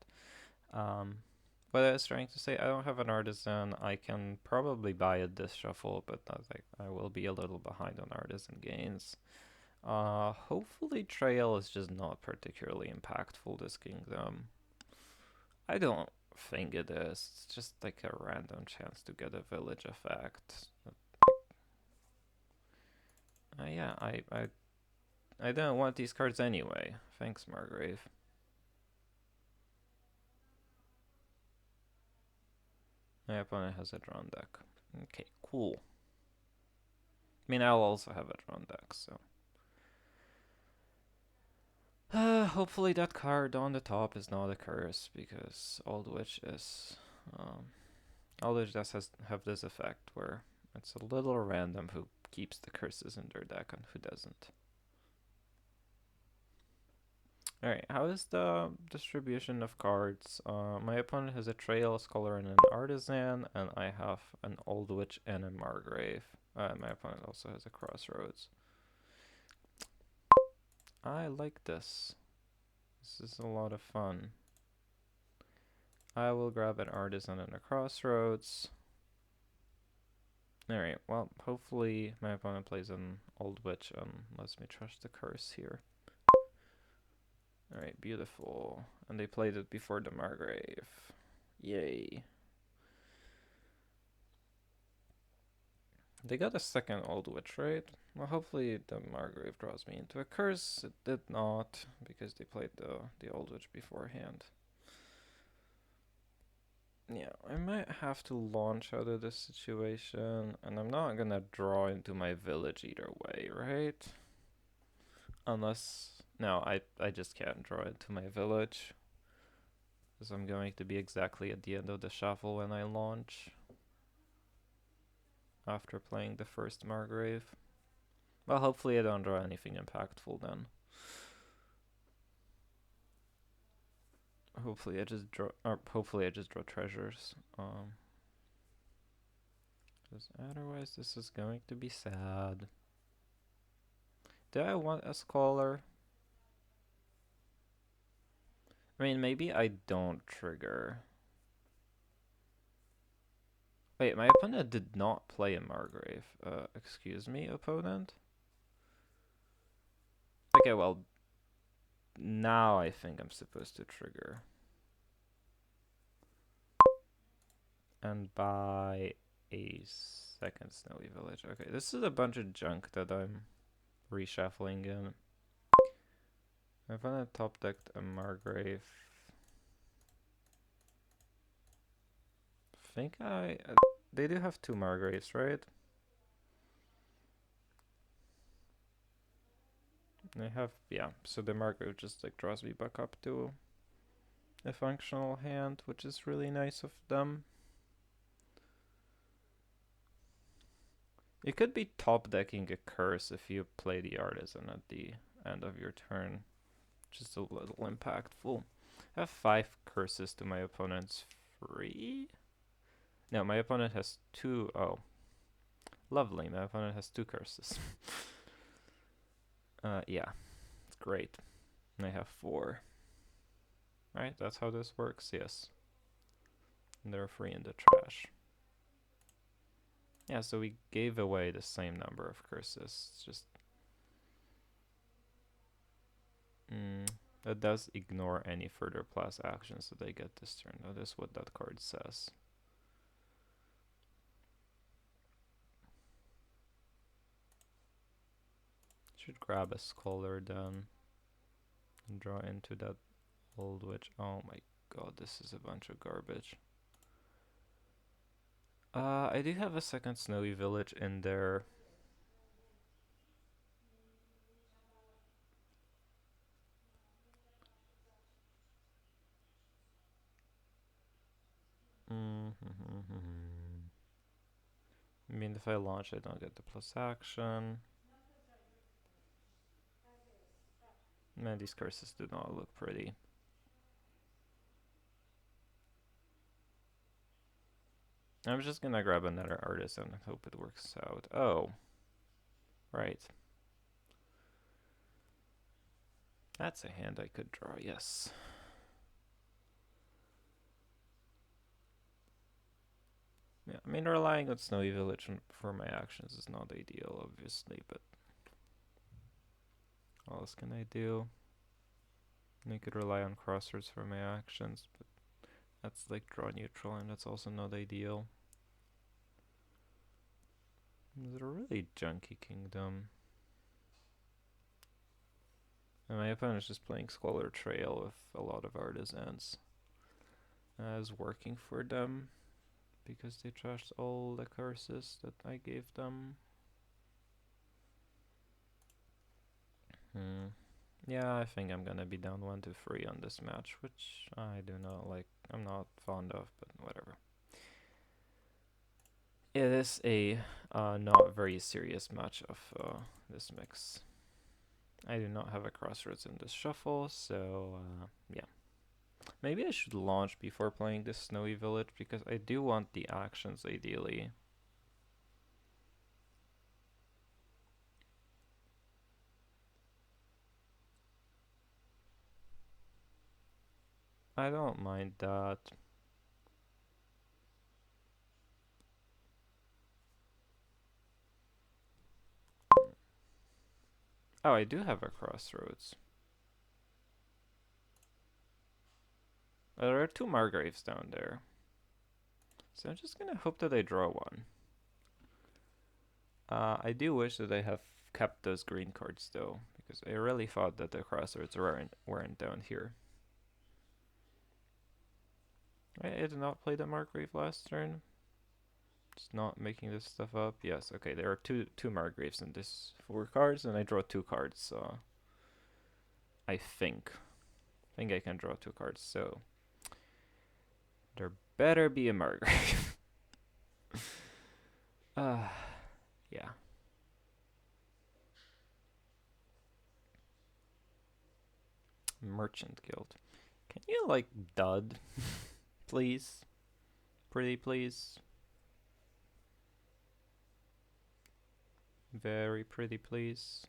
Speaker 1: Um, what I was trying to say, I don't have an artisan. I can probably buy it this shuffle, but I will be a little behind on artisan gains. Hopefully Trail is just not particularly impactful this kingdom. I don't think it is. It's just like a random chance to get a village effect. Yeah, I don't want these cards anyway. Thanks, Margrave. My opponent has a drawn deck. Okay, cool. I mean, I'll also have a drawn deck, so. Hopefully that card on the top is not a curse, because Old Witch is... Old Witch does have this effect where it's a little random who keeps the curses in their deck and who doesn't. Alright, how is the distribution of cards? My opponent has a Trail, Scholar, and an Artisan, and I have an Old Witch and a Margrave. My opponent also has a Crossroads. I like this. This is a lot of fun. I will grab an Artisan and a Crossroads. Alright, well, hopefully my opponent plays an Old Witch and lets me trust the curse here. Alright, beautiful. And they played it before the Margrave. Yay. They got a second Old Witch, right? Well, hopefully the Margrave draws me into a curse. It did not, because they played the Old Witch beforehand. Yeah, I might have to launch out of this situation, and I'm not gonna draw into my village either way, right? Unless... No, I just can't draw into my village. Because I'm going to be exactly at the end of the shuffle when I launch. After playing the first Margrave. Well, hopefully I don't draw anything impactful then. Hopefully I just draw treasures. Because otherwise this is going to be sad. Do I want a Scholar? I mean, maybe I don't trigger. Wait, my opponent did not play a Margrave. Excuse me, opponent? Okay, well, now I think I'm supposed to trigger. And buy a second Snowy Village. Okay, this is a bunch of junk that I'm reshuffling in. My opponent top decked a Margrave. They do have two Margraves, right? They have, yeah, so the Margrave just like draws me back up to a functional hand, which is really nice of them. You could be top decking a curse if you play the Artisan at the end of your turn. Just a little impactful. I have 5 curses to my opponent's 3? No, my opponent has 2. Oh. Lovely, my opponent has 2 curses. Yeah. It's great. And I have 4. Right, that's how this works, yes. And they're 3 in the trash. Yeah, so we gave away the same number of curses. It's just... that does ignore any further plus actions that they get this turn. That is what that card says. Should grab a Scholar then. And draw into that Old Witch. Oh my god, this is a bunch of garbage. I do have a second Snowy Village in there. I mean, if I launch, I don't get the plus action. Man, these curses do not look pretty. I'm just gonna grab another artist and hope it works out. Oh. Right. That's a hand I could draw, yes. Yeah, I mean, relying on Snowy Village for my actions is not ideal, obviously, but what else can I do? I could rely on Crossroads for my actions, but that's like draw neutral, and that's also not ideal. Is it a really junky kingdom? And my opponent is just playing Squalor Trail with a lot of artisans. As working for them, because they trashed all the curses that I gave them. Yeah, I think I'm gonna be down 1-3 on this match, which I do not like. I'm not fond of, but whatever. It is a not very serious match of this mix. I do not have a Crossroads in this shuffle, so yeah. Maybe I should launch before playing this Snowy Village, because I do want the actions ideally. I don't mind that. Oh, I do have a Crossroads. There are 2 Margraves down there. So I'm just gonna hope that I draw one. I do wish that I have kept those green cards though, because I really thought that the Crossroads weren't down here. I did not play the Margrave last turn. Just not making this stuff up. Yes, okay, there are two Margraves in this 4 cards, and I draw 2 cards. I think I can draw 2 cards, so there better be a Margrave. Yeah. Merchant Guild. Can you like dud, please? Pretty please. Very pretty please.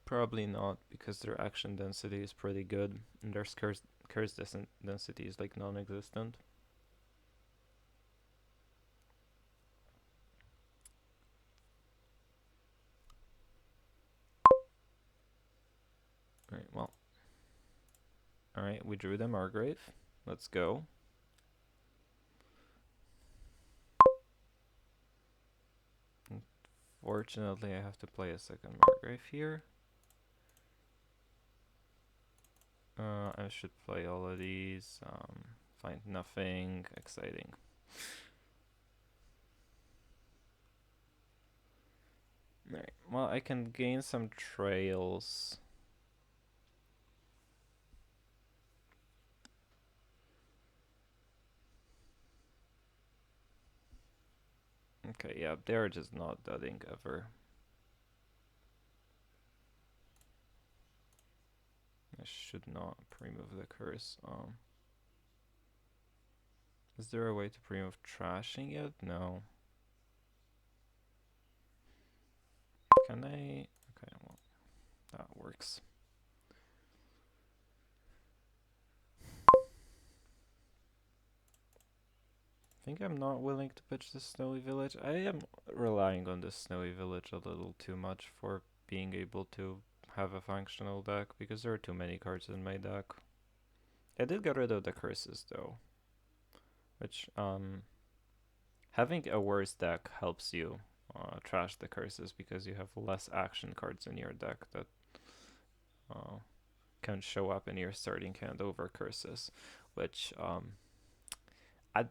Speaker 1: Probably not, because their action density is pretty good, and their curse density is like non-existent. Alright, well. Alright, we drew the Margrave. Let's go. Unfortunately, I have to play a second Margrave here. I should play all of these. Find nothing exciting. Alright, well, I can gain some trails. Okay, yeah, they're just not dudding ever. I should not pre-move the curse. Is there a way to pre-move trashing it? No. Can I? Okay, well, that works. I think I'm not willing to pitch the Snowy Village. I am relying on the Snowy Village a little too much for being able to have a functional deck, because there are too many cards in my deck. I did get rid of the curses though, which having a worse deck helps you trash the curses, because you have less action cards in your deck that can show up in your starting hand over curses, which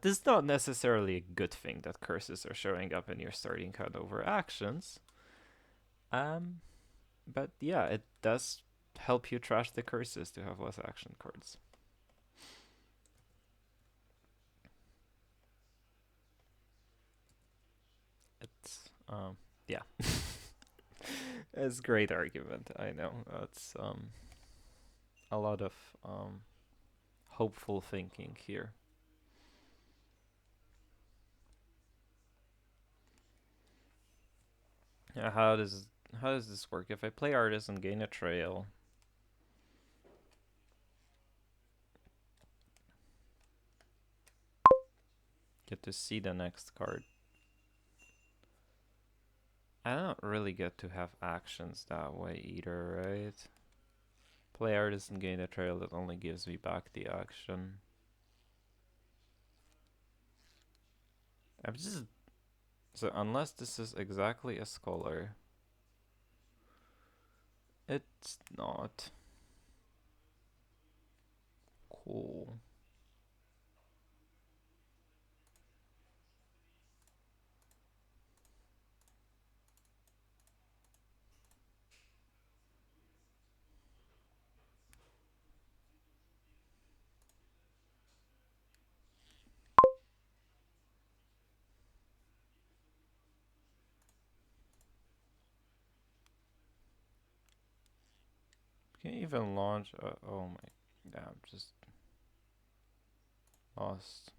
Speaker 1: this is not necessarily a good thing that curses are showing up in your starting card over actions. Um, but yeah, it does help you trash the curses to have less action cards. It's yeah. It's a great argument. I know. It's a lot of hopeful thinking here. Yeah, how does this work? If I play artist and gain a trail, get to see the next card. I don't really get to have actions that way either, right? Play artist and gain a trail that only gives me back the action. I'm just so unless this is exactly a scholar, it's not cool. Can't even launch. Oh my, yeah, I'm just lost.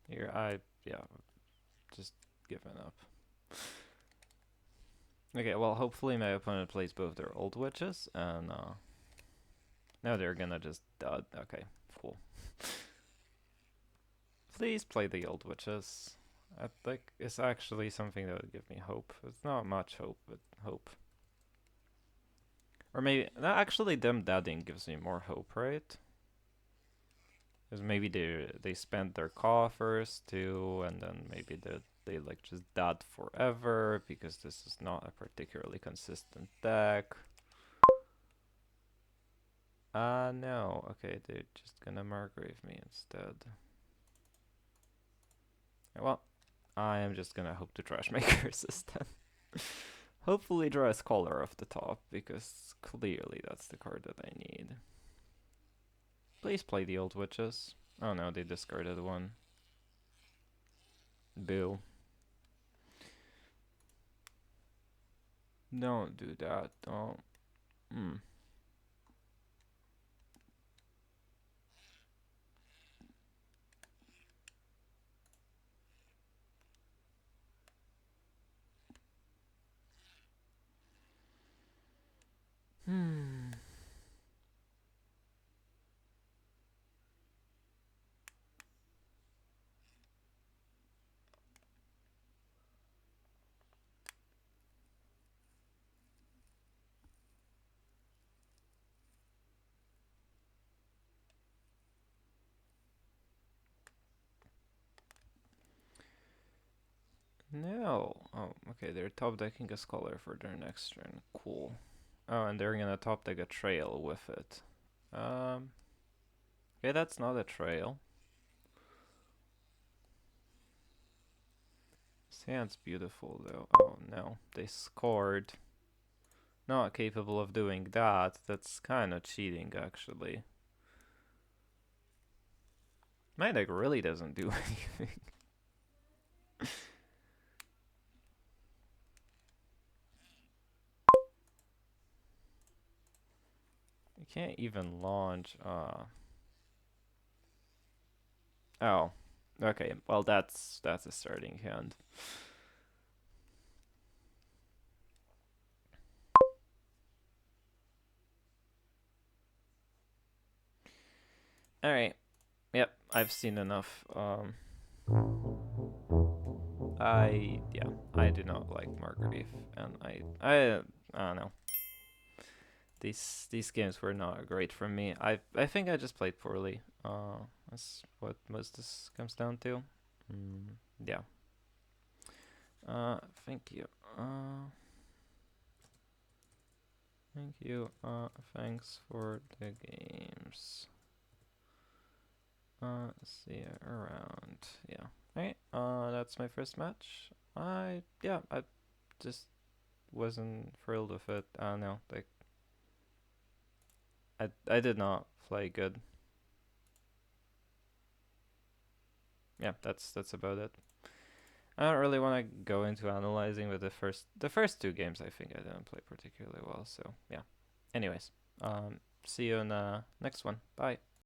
Speaker 1: Here, yeah, just given up. Okay, well, hopefully my opponent plays both their old witches, and now they're gonna just dud. Okay, cool. Please play the old witches. I think it's actually something that would give me hope. It's not much hope, but hope. Or maybe, no, actually them dudding gives me more hope, right? Because maybe they spend their coffers too, and then maybe they like just dud forever because this is not a particularly consistent deck. No. Okay, they're just gonna Margrave me instead. Well, I am just gonna hope to trash my curses then. Hopefully draw a Scholar off the top, because clearly that's the card that I need. Please play the old witches. Oh no, they discarded one. Boo. Don't do that, don't. Hmm. No. Oh, okay, they're top decking a Scholar for their next turn. Cool. Oh, and they're gonna top deck a Trail with it. Okay, that's not a Trail. Sounds beautiful though. Oh no, they scored. Not capable of doing that. That's kind of cheating, actually. My deck really doesn't do anything. You can't even launch. Oh, okay. Well, that's a starting hand. All right. Yep, I've seen enough. I do not like Margrave, and I don't know. These games were not great for me. I think I just played poorly. That's what most this comes down to. Yeah. Thank you. Thank you. Thanks for the games. Let's see, around, yeah. Alright, that's my first match. I just wasn't thrilled with it. I don't know, like, I did not play good. Yeah, that's about it. I don't really want to go into analyzing, but the first two games I think I didn't play particularly well. So yeah. Anyways, see you in the next one. Bye.